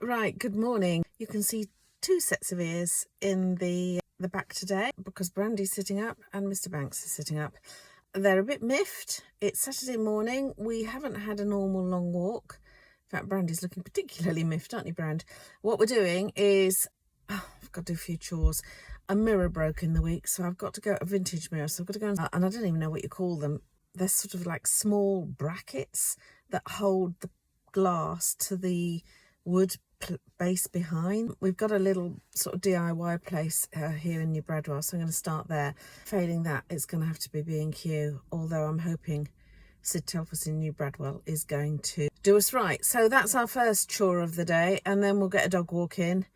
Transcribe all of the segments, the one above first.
Right, good morning. You can see two sets of ears in the back today because Brandy's sitting up and Mr. Banks is sitting up. They're a bit miffed. It's Saturday morning. We haven't had a normal long walk. In fact, Brandy's looking particularly miffed, aren't you, Brand? What we're doing is, I've got to do a few chores. A mirror broke in the week, so I've got to go, a vintage mirror, so I've got to go and I don't even know what you call them. They're sort of like small brackets that hold the glass to the wood base behind. We've got a little sort of DIY place here in New Bradwell, so I'm going to start there. Failing that, it's going to have to be B&Q, although I'm hoping Sid Telford in New Bradwell is going to do us right. So that's our first chore of the day, and then we'll get a dog walk in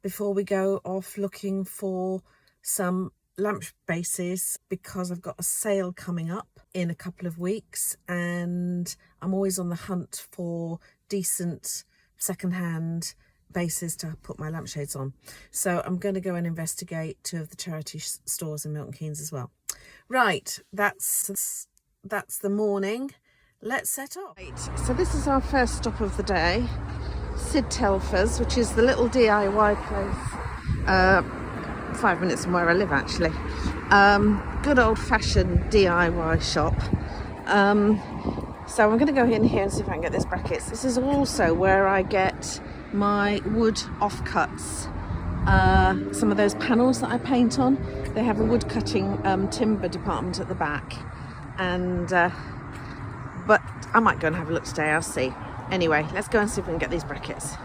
before we go off looking for some lamp bases, because I've got a sale coming up in a couple of weeks and I'm always on the hunt for decent second-hand bases to put my lampshades on. So I'm going to go and investigate two of the charity stores in Milton Keynes as well. Right, that's the morning. Let's set off. Right, so this is our first stop of the day, Sid Telford's, which is the little DIY place 5 minutes from where I live, actually. Good old-fashioned DIY shop. So I'm going to go in here and see if I can get these brackets. This is also where I get my wood offcuts. Some of those panels that I paint on, they have a wood cutting timber department at the back. And but I might go and have a look today, I'll see. Anyway, let's go and see if we can get these brackets.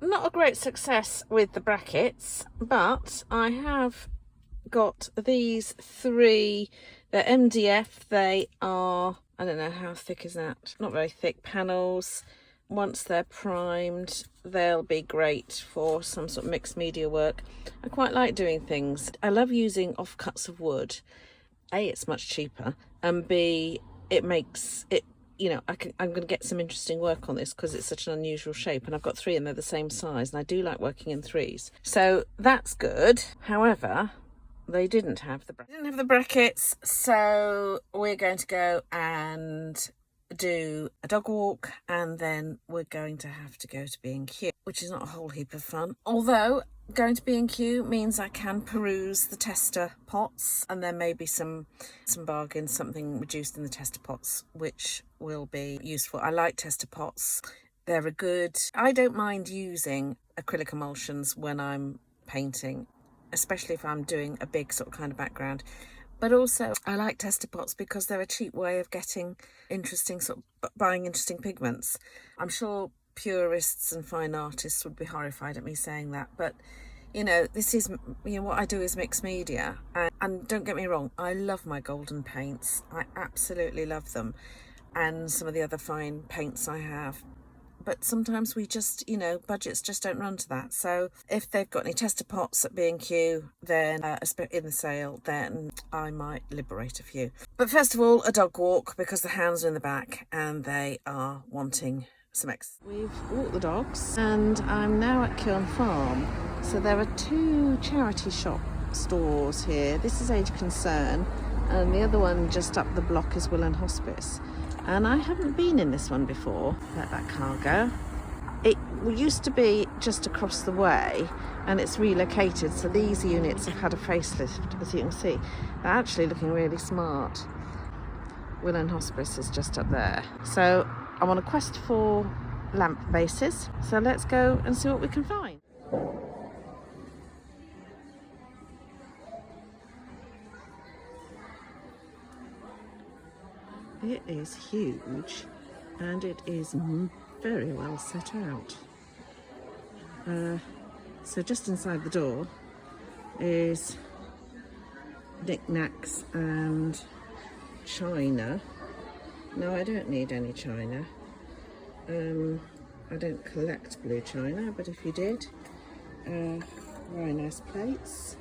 Not a great success with the brackets, but I have got these three. They're MDF. They are, I don't know, how thick is that? Not very thick panels. Once they're primed, they'll be great for some sort of mixed media work. I quite like doing things. I love using offcuts of wood. A, it's much cheaper, and B, it makes it, you know, I'm going to get some interesting work on this because it's such an unusual shape, and I've got three and they're the same size, and I do like working in threes. So that's good. However, they didn't have the brackets, so we're going to go and do a dog walk, and then we're going to have to go to B&Q, which is not a whole heap of fun. Although going to B&Q means I can peruse the tester pots, and there may be some bargains, something reduced in the tester pots, which will be useful. I like tester pots. They're a good... I don't mind using acrylic emulsions when I'm painting, especially if I'm doing a big sort of kind of background. But also I like tester pots because they're a cheap way of getting interesting, sort of buying interesting pigments. I'm sure purists and fine artists would be horrified at me saying that, but you know, this is, you know, what I do is mixed media, and don't get me wrong, I love my golden paints. I absolutely love them, and some of the other fine paints I have. But sometimes we just, you know, budgets just don't run to that. So if they've got any tester pots at B&Q, then in the sale, then I might liberate a few. But first of all, a dog walk, because the hounds are in the back and they are wanting some exercise. We've walked the dogs and I'm now at Kiln Farm. So there are two charity shop stores here. This is Age Concern, and the other one just up the block is Will & Hospice. And I haven't been in this one before. Let that car go. It used to be just across the way, and it's relocated, so these units have had a facelift, as you can see. They're actually looking really smart. Will & Hospice is just up there. So I'm on a quest for lamp bases, so let's go and see what we can find. It is huge, and it is very well set out. So just inside the door is knickknacks and china. No, I don't need any china. I don't collect blue china, but if you did, very nice plates.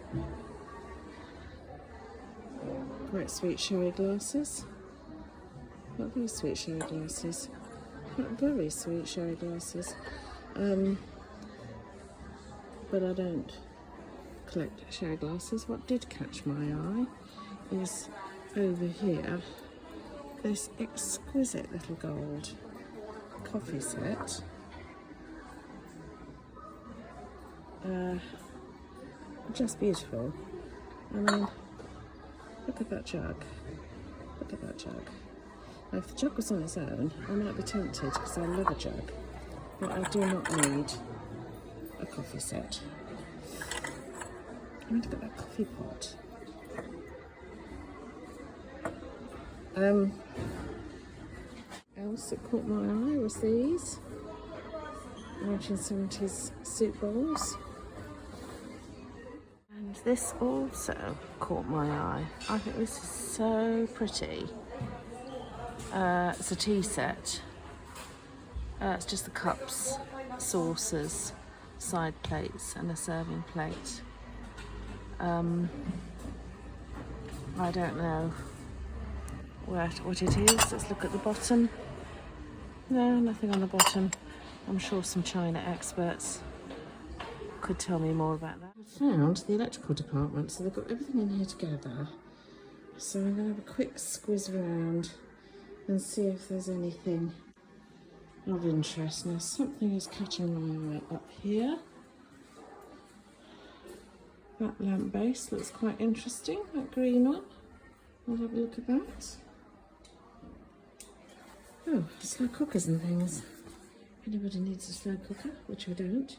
Quite sweet sherry glasses. Not very sweet sherry glasses. Not very sweet sherry glasses. But I don't collect sherry glasses. What did catch my eye is over here, this exquisite little gold coffee set. just beautiful. I mean, look at that jug. Look at that jug. Now, if the jug was on its own, I might be tempted because I love a jug, but I do not need a coffee set. I want to get that coffee pot. Else that caught my eye was these 1970s soup bowls. And this also caught my eye. I think this is so pretty. It's a tea set. It's just the cups, saucers, side plates and a serving plate. I don't know what it is. Let's look at the bottom. No, nothing on the bottom. I'm sure some China experts could tell me more about that. I found the electrical department, so they've got everything in here together. So I'm going to have a quick squiz around and see if there's anything of interest. Now, something is catching my eye up here. That lamp base looks quite interesting, that green one. I'll have a look at that. Oh, slow cookers and things. If anybody needs a slow cooker, which I don't.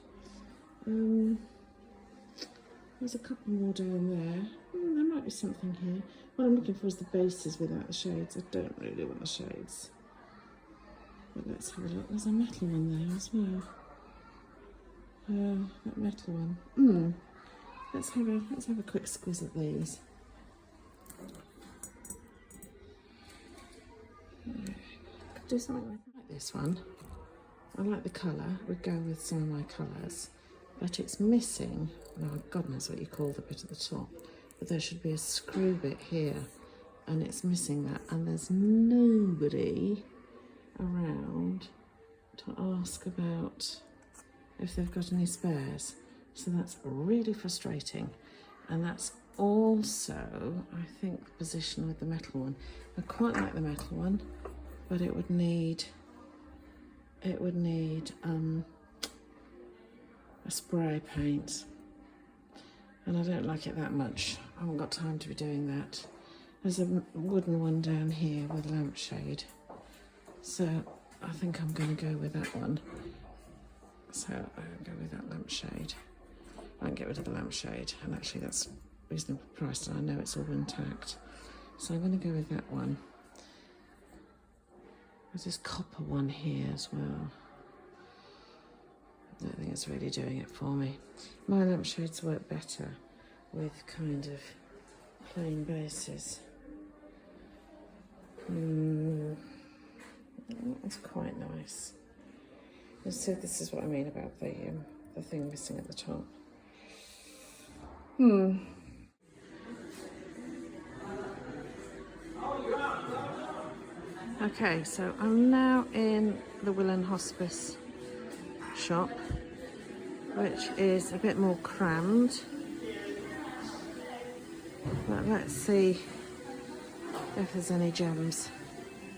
There's a couple more down there. There might be something here. What I'm looking for is the bases without the shades. I don't really want the shades. But let's have a look. There's a metal one there as well. That metal one. Let's have a quick squiz at these. Could do something like this one. I like the colour. Would go with some of my colours, but it's missing. Well, God knows what you call the bit at the top. But there should be a screw bit here, and it's missing that. And there's nobody around to ask about if they've got any spares. So that's really frustrating. And that's also, I think, the position with the metal one. I quite like the metal one, but it would need a spray paint. And I don't like it that much. I haven't got time to be doing that. There's a wooden one down here with lampshade. So I think I'm going to go with that one. So I'll go with that lampshade. I won't get rid of the lampshade, and actually that's reasonably priced and I know it's all intact. So I'm going to go with that one. There's this copper one here as well. I don't think it's really doing it for me. My lampshades work better with kind of plain bases. That's quite nice. And so this is what I mean about the thing missing at the top. Okay, so I'm now in the Willen Hospice shop, which is a bit more crammed. But let's see if there's any gems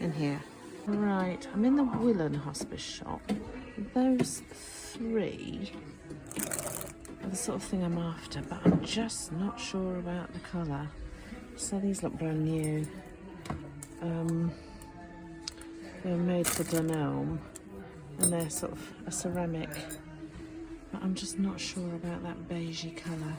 in here. Right, I'm in the Willen Hospice shop. Those three are the sort of thing I'm after, but I'm just not sure about the colour. So these look brand new. They're made for Dunelm, and they're sort of a ceramic, but I'm just not sure about that beigey colour.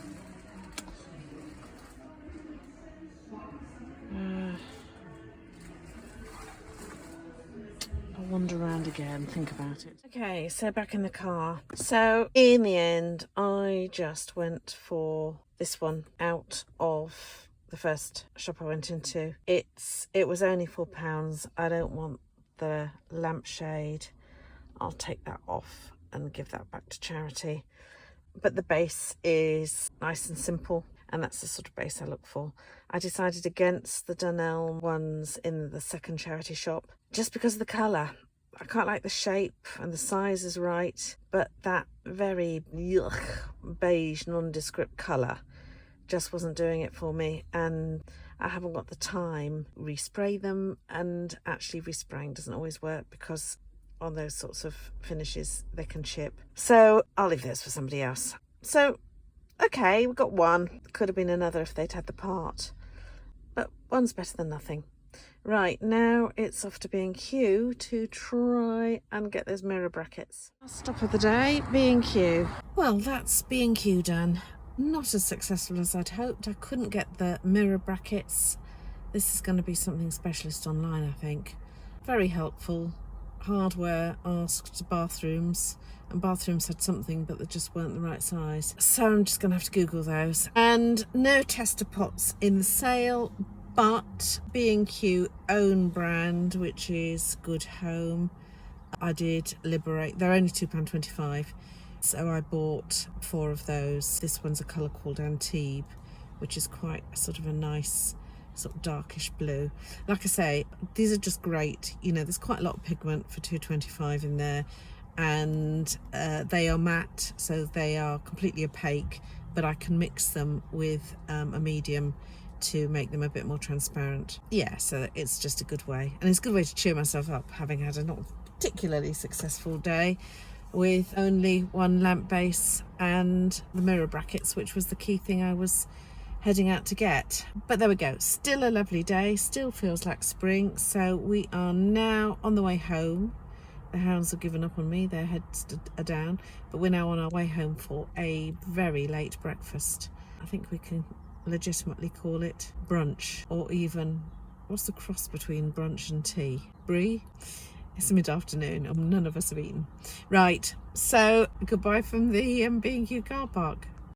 I'll wander around again, think about it. Okay, so back in the car. So in the end, I just went for this one out of the first shop I went into. It was only £4. I don't want the lampshade. I'll take that off and give that back to charity. But the base is nice and simple, and that's the sort of base I look for. I decided against the Dunelm ones in the second charity shop just because of the colour. I quite like the shape and the size is right, but that very beige nondescript colour just wasn't doing it for me, and I haven't got the time to respray them, and actually respraying doesn't always work because on those sorts of finishes they can chip. So I'll leave those for somebody else. So, okay, we've got one. Could have been another if they'd had the part. But one's better than nothing. Right, now it's off to B&Q to try and get those mirror brackets. Last stop of the day, B&Q. Well, that's B&Q done. Not as successful as I'd hoped. I couldn't get the mirror brackets. This is going to be something specialist online, I think. Very helpful. Hardware asked bathrooms, and bathrooms had something but they just weren't the right size. So I'm just going to have to Google those. And no tester pots in the sale, but B&Q own brand, which is Good Home, I did liberate. They're only £2.25, so I bought 4 of those. This one's a colour called Antibes, which is quite sort of a nice sort of darkish blue. Like I say, these are just great. You know, there's quite a lot of pigment for £2.25 in there, and they are matte, so they are completely opaque, but I can mix them with a medium to make them a bit more transparent. Yeah, so it's just a good way, and it's a good way to cheer myself up, having had a not particularly successful day with only one lamp base and the mirror brackets, which was the key thing I was heading out to get. But there we go, still a lovely day, still feels like spring. So we are now on the way home. The hounds have given up on me, their heads are down, but we're now on our way home for a very late breakfast. I think we can legitimately call it brunch, or even, what's the cross between brunch and tea? Brie? It's mid-afternoon and none of us have eaten. Right, so goodbye from the B&Q car park.